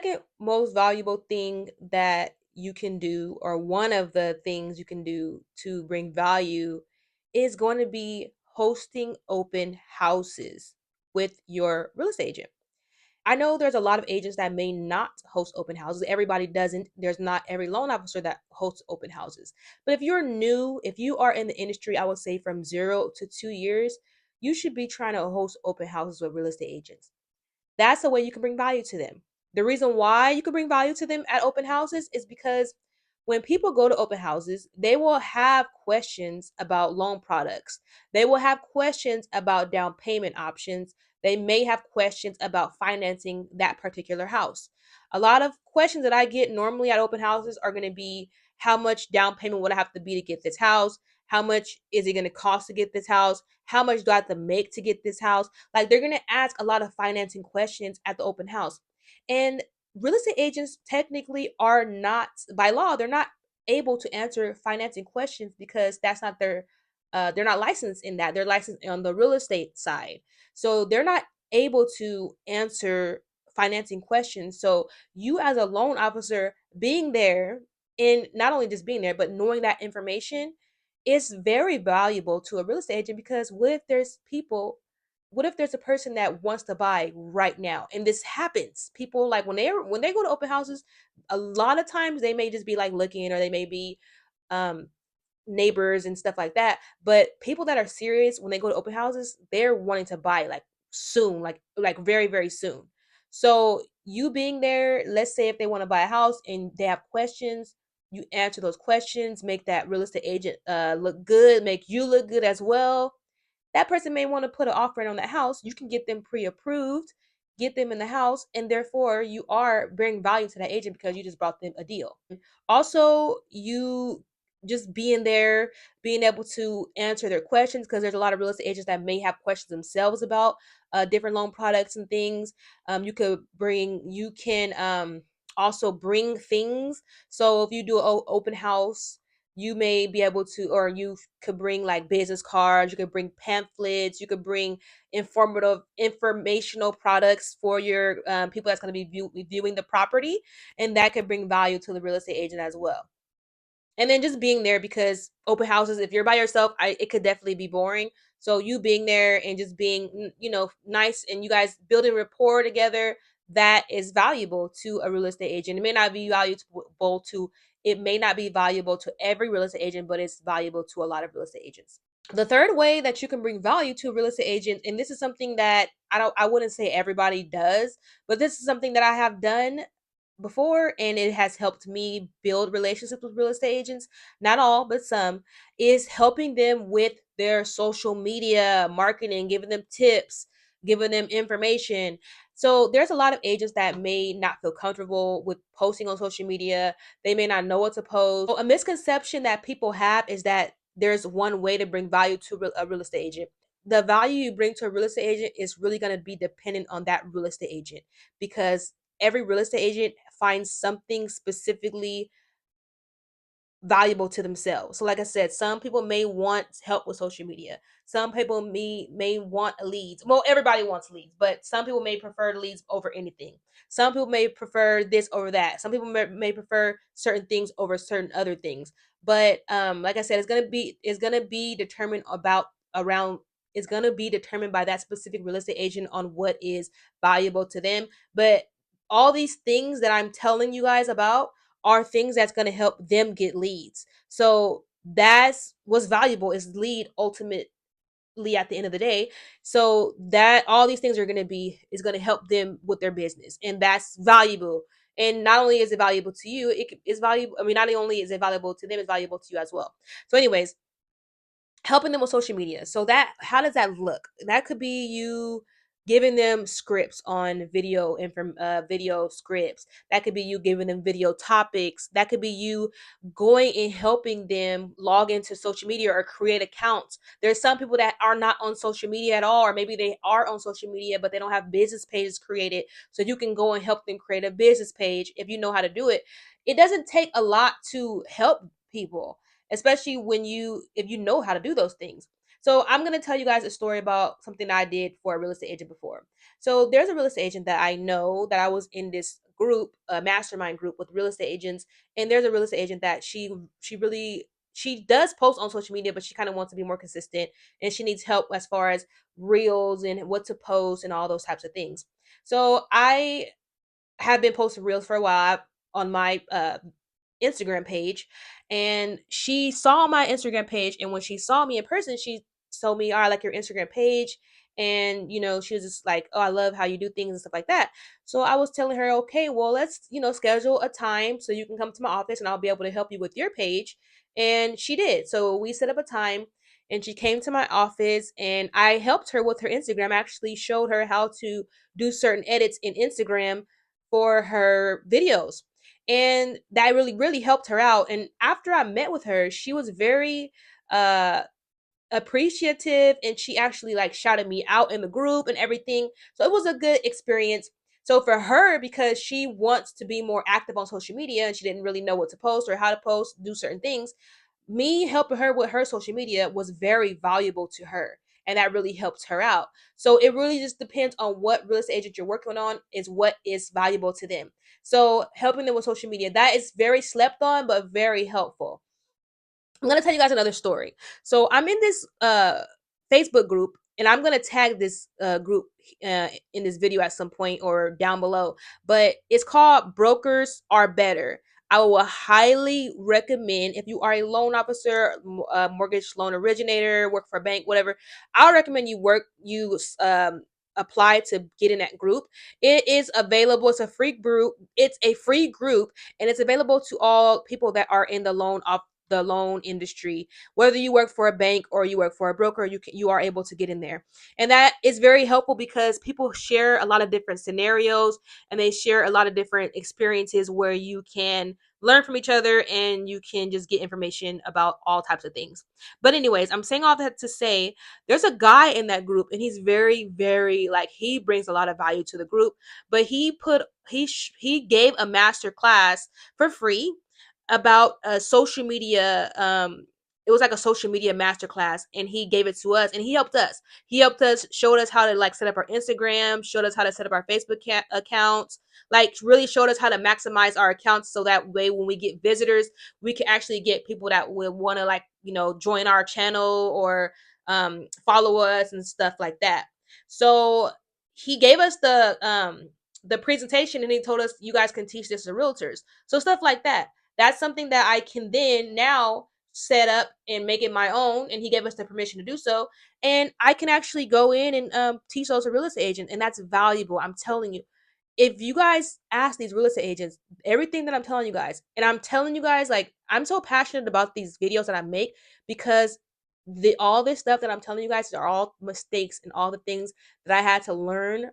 second most valuable thing that you can do, or one of the things you can do to bring value, is going to be hosting open houses with your real estate agent. I know there's a lot of agents that may not host open houses. Everybody doesn't. There's not every loan officer that hosts open houses. But if you're new, if you are in the industry, I would say from 0 to 2 years, you should be trying to host open houses with real estate agents. That's the way you can bring value to them. The reason why you can bring value to them at open houses is because when people go to open houses, they will have questions about loan products. They will have questions about down payment options. They may have questions about financing that particular house. A lot of questions that I get normally at open houses are going to be, how much down payment would I have to be to get this house? How much is it going to cost to get this house? How much do I have to make to get this house? Like, they're going to ask a lot of financing questions at the open house. And real estate agents technically are not, by law, they're not able to answer financing questions because that's not their they're not licensed in that. They're licensed on the real estate side. So they're not able to answer financing questions. So you, as a loan officer, being there, and not only just being there, but knowing that information is very valuable to a real estate agent, because what if there's a person that wants to buy right now, and this happens? People, like, when they go to open houses, a lot of times they may just be like looking, or they may be um neighbors and stuff like that. But people that are serious, when they go to open houses, they're wanting to buy like soon, like very, very soon. So you being there, let's say if they want to buy a house and they have questions, you answer those questions, make that real estate agent look good, make you look good as well. That person may want to put an offer in on that house. You can get them pre-approved, get them in the house, and therefore you are bringing value to that agent because you just brought them a deal. Also, you just being there, being able to answer their questions, because there's a lot of real estate agents that may have questions themselves about different loan products and things. You can also bring things. So if you do an open house, you may be able to, or you could bring like business cards, you could bring pamphlets, you could bring informational products for your people that's going to be viewing the property, and that could bring value to the real estate agent as well. And then just being there, because open houses, if you're by yourself, it could definitely be boring. So you being there and just being, nice, and you guys building rapport together, that is valuable to a real estate agent. It may not be valuable to every real estate agent, but it's valuable to a lot of real estate agents. The third way that you can bring value to a real estate agent, and this is something that I wouldn't say everybody does, but this is something that I have done before, and it has helped me build relationships with real estate agents, not all but some, is helping them with their social media marketing, giving them tips, giving them information. So there's a lot of agents that may not feel comfortable with posting on social media. They may not know what to post. A misconception that people have is that there's one way to bring value to a real estate agent. The value you bring to a real estate agent is really going to be dependent on that real estate agent, because every real estate agent finds something specifically valuable to themselves. So like I said, some people may want help with social media. Some people may want leads. Well, everybody wants leads, but some people may prefer leads over anything. Some people may prefer this over that. Some people may prefer certain things over certain other things. But like I said, it's gonna be determined about around it's gonna be determined by that specific real estate agent on what is valuable to them. But all these things that I'm telling you guys about are things that's going to help them get leads. So that's what's valuable, is lead ultimately at the end of the day. So that all these things is going to help them with their business, and that's valuable. And not only is it valuable to you, it's valuable. I mean, not only is it valuable to them, it's valuable to you as well. So, anyways, helping them with social media. So that, how does that look? That could be you giving them scripts on video and from video scripts. That could be you giving them video topics. That could be you going and helping them log into social media or create accounts. There's some people that are not on social media at all, or maybe they are on social media but they don't have business pages created. So you can go and help them create a business page if you know how to do it. It doesn't take a lot to help people, especially if you know how to do those things. So I'm going to tell you guys a story about something I did for a real estate agent before. So there's a real estate agent that I know, that I was in this group, a mastermind group with real estate agents, and there's a real estate agent that she does post on social media, but she kind of wants to be more consistent, and she needs help as far as reels and what to post and all those types of things. So I have been posting reels for a while on my Instagram page, and she saw my Instagram page, and when she saw me in person, she told me, "Oh, I like your Instagram page." And she was just like, "Oh, I love how you do things and stuff like that." So I was telling her, "Okay, well, let's schedule a time so you can come to my office and I'll be able to help you with your page." And she did. So we set up a time, and she came to my office, and I helped her with her Instagram. I actually showed her how to do certain edits in Instagram for her videos, and that really helped her out. And after I met with her, she was very uh appreciative, and she actually like shouted me out in the group and everything. So it was a good experience. So for her, because she wants to be more active on social media and she didn't really know what to post or how to post, do certain things, me helping her with her social media was very valuable to her, and that really helped her out. So it really just depends on what real estate agent you're working on, is what is valuable to them. So helping them with social media, that is very slept on but very helpful. I'm gonna tell you guys another story. So I'm in this Facebook group, and I'm gonna tag this group in this video at some point or down below. But it's called Brokers Are Better. I will highly recommend, if you are a loan officer, a mortgage loan originator, work for a bank, whatever. I would recommend you apply to get in that group. It is available. It's a free group. It's a free group, and it's available to all people that are in the loan industry. Whether you work for a bank or you work for a broker, you are able to get in there. And that is very helpful because people share a lot of different scenarios, and they share a lot of different experiences where you can learn from each other, and you can just get information about all types of things. But anyways, I'm saying all that to say, there's a guy in that group, and he's very like, he brings a lot of value to the group. But he gave a master class for free about a social media. It was like a social media masterclass, and he gave it to us, and he helped us, showed us how to like set up our Instagram, showed us how to set up our Facebook accounts, like really showed us how to maximize our accounts, so that way when we get visitors, we can actually get people that would want to, like, join our channel or follow us and stuff like that. So he gave us the presentation, and he told us, "You guys can teach this to realtors." So stuff like that, that's something that I can then now set up and make it my own. And he gave us the permission to do so. And I can actually go in and teach those to real estate agents. And that's valuable. I'm telling you. If you guys ask these real estate agents, everything that I'm telling you guys, and I'm telling you guys, like, I'm so passionate about these videos that I make, because all this stuff that I'm telling you guys are all mistakes and all the things that I had to learn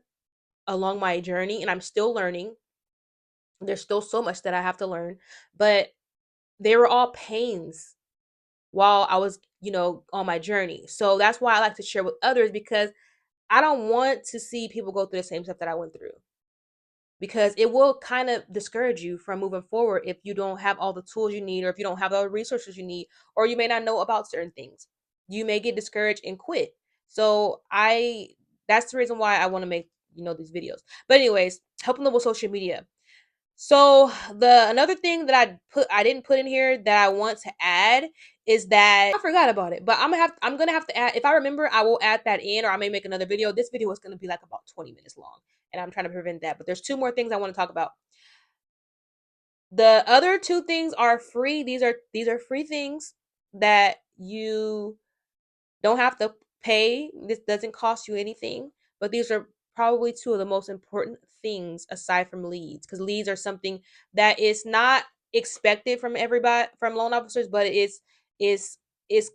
along my journey. And I'm still learning. There's still so much that I have to learn, but they were all pains while I was, on my journey. So that's why I like to share with others, because I don't want to see people go through the same stuff that I went through, because it will kind of discourage you from moving forward if you don't have all the tools you need, or if you don't have all the resources you need, or you may not know about certain things. You may get discouraged and quit. So that's the reason why I want to make, these videos. But anyways, helping them with social media. So the another thing that I didn't put in here that I want to add is that I forgot about it, but I'm gonna have to add, if I remember, I will add that in, or I may make another video. This video is gonna be like about 20 minutes long, and I'm trying to prevent that. But there's two more things I want to talk about. The other two things are free. These are free things that you don't have to pay. This doesn't cost you anything, but these are probably two of the most important things aside from leads, because leads are something that is not expected from everybody, from loan officers, but is is is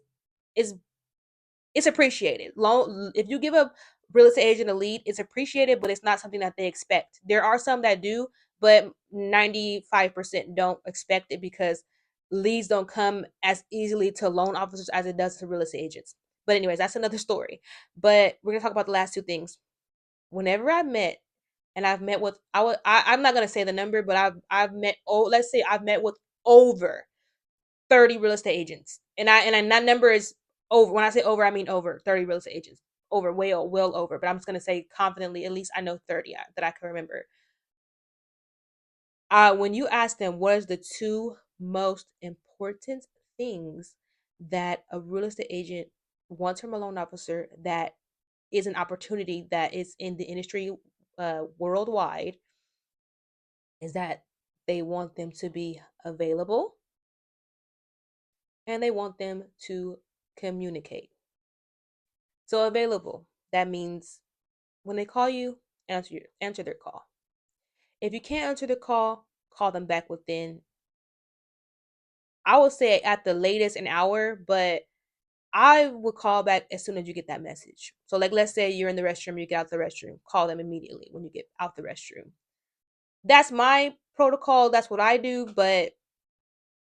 it's appreciated. Loan If you give a real estate agent a lead, it's appreciated, but it's not something that they expect. There are some that do, but 95% don't expect it, because leads don't come as easily to loan officers as it does to real estate agents. But anyways, that's another story. But we're gonna talk about the last two things. Whenever I met, and I've met with, I'm not gonna say the number, but I've met, oh, let's say I've met with over 30 real estate agents. And that number is over. When I say over, I mean over 30 real estate agents. Over, well over. But I'm just gonna say confidently, at least I know 30 that I can remember. When you ask them what is the two most important things that a real estate agent wants from a loan officer, that is an opportunity that is in the industry worldwide, is that they want them to be available and they want them to communicate. So available, that means when they call you, answer their call. If you can't answer the call them back within, I would say at the latest an hour, but I would call back as soon as you get that message. So like let's say you're in the restroom, you get out the restroom, call them immediately when you get out the restroom. That's my protocol, that's what I do, but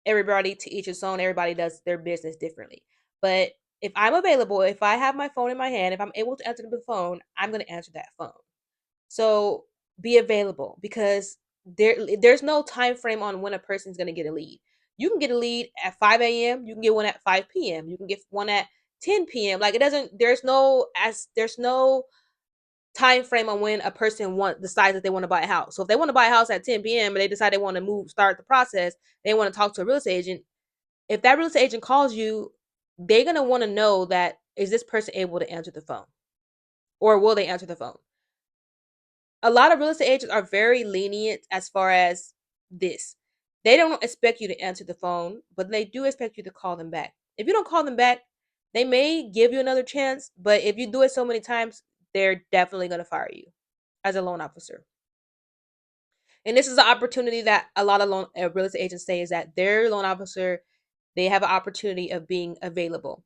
everybody to each his own, everybody does their business differently. But if I'm available, if I have my phone in my hand, if I'm able to answer the phone, I'm going to answer that phone. So be available, because there's no time frame on when a person's going to get a lead. You can get a lead at 5 a.m. You can get one at 5 p.m. You can get one at 10 p.m. Like it doesn't. There's no time frame on when a person decides that they want to buy a house. So if they want to buy a house at 10 p.m. and they decide they want to start the process, they want to talk to a real estate agent. If that real estate agent calls you, they're gonna want to know that, is this person able to answer the phone, or will they answer the phone? A lot of real estate agents are very lenient as far as this. They don't expect you to answer the phone, but they do expect you to call them back. If you don't call them back, they may give you another chance, but if you do it so many times, they're definitely going to fire you as a loan officer. And this is an opportunity that a lot of real estate agents say, is that their loan officer, they have an opportunity of being available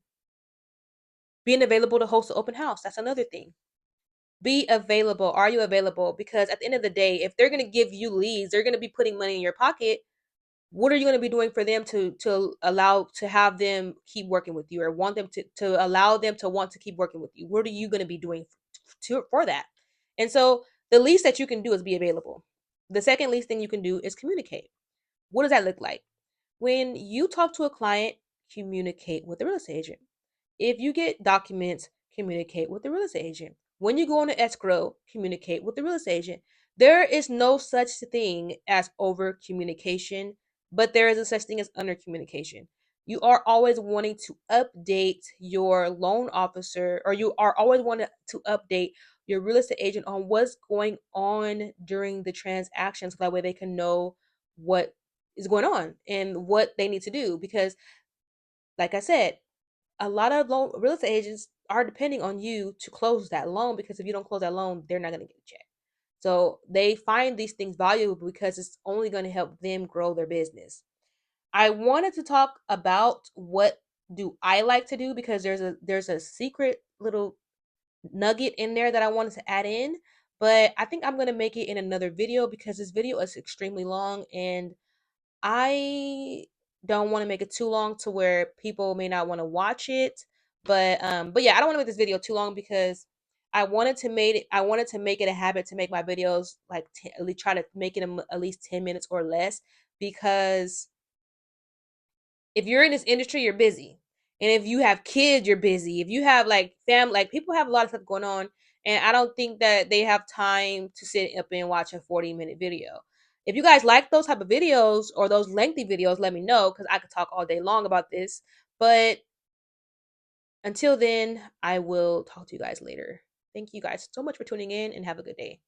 to host an open house. That's another thing. Be available. Are you available? Because at the end of the day, if they're going to give you leads, they're going to be putting money in your pocket. What are you going to be doing for them to allow to have them keep working with you, or want them to allow them to want to keep working with you? What are you going to be doing for that? And so the least that you can do is be available. The second least thing you can do is communicate. What does that look like? When you talk to a client, communicate with the real estate agent. If you get documents, communicate with the real estate agent. When you go on an escrow, communicate with the real estate agent. There is no such thing as over communication, but there is a such thing as under communication. You are always wanting to update your loan officer, or you are always wanting to update your real estate agent on what's going on during the transaction, so that way they can know what is going on and what they need to do. Because, like I said, a lot of real estate agents are depending on you to close that loan, because if you don't close that loan, they're not going to get a check. So they find these things valuable because it's only going to help them grow their business. I wanted to talk about what do I like to do, because there's a secret little nugget in there that I wanted to add in, but I think I'm going to make it in another video, because this video is extremely long and I don't want to make it too long to where people may not want to watch it. But yeah, I don't want to make this video too long, because I wanted to make it a habit to make my videos like at least try to make it at least 10 minutes or less, because if you're in this industry, you're busy. And if you have kids, you're busy. If you have like family, like people have a lot of stuff going on. And I don't think that they have time to sit up and watch a 40-minute video. If you guys like those type of videos or those lengthy videos, let me know, because I could talk all day long about this. But until then, I will talk to you guys later. Thank you guys so much for tuning in, and have a good day.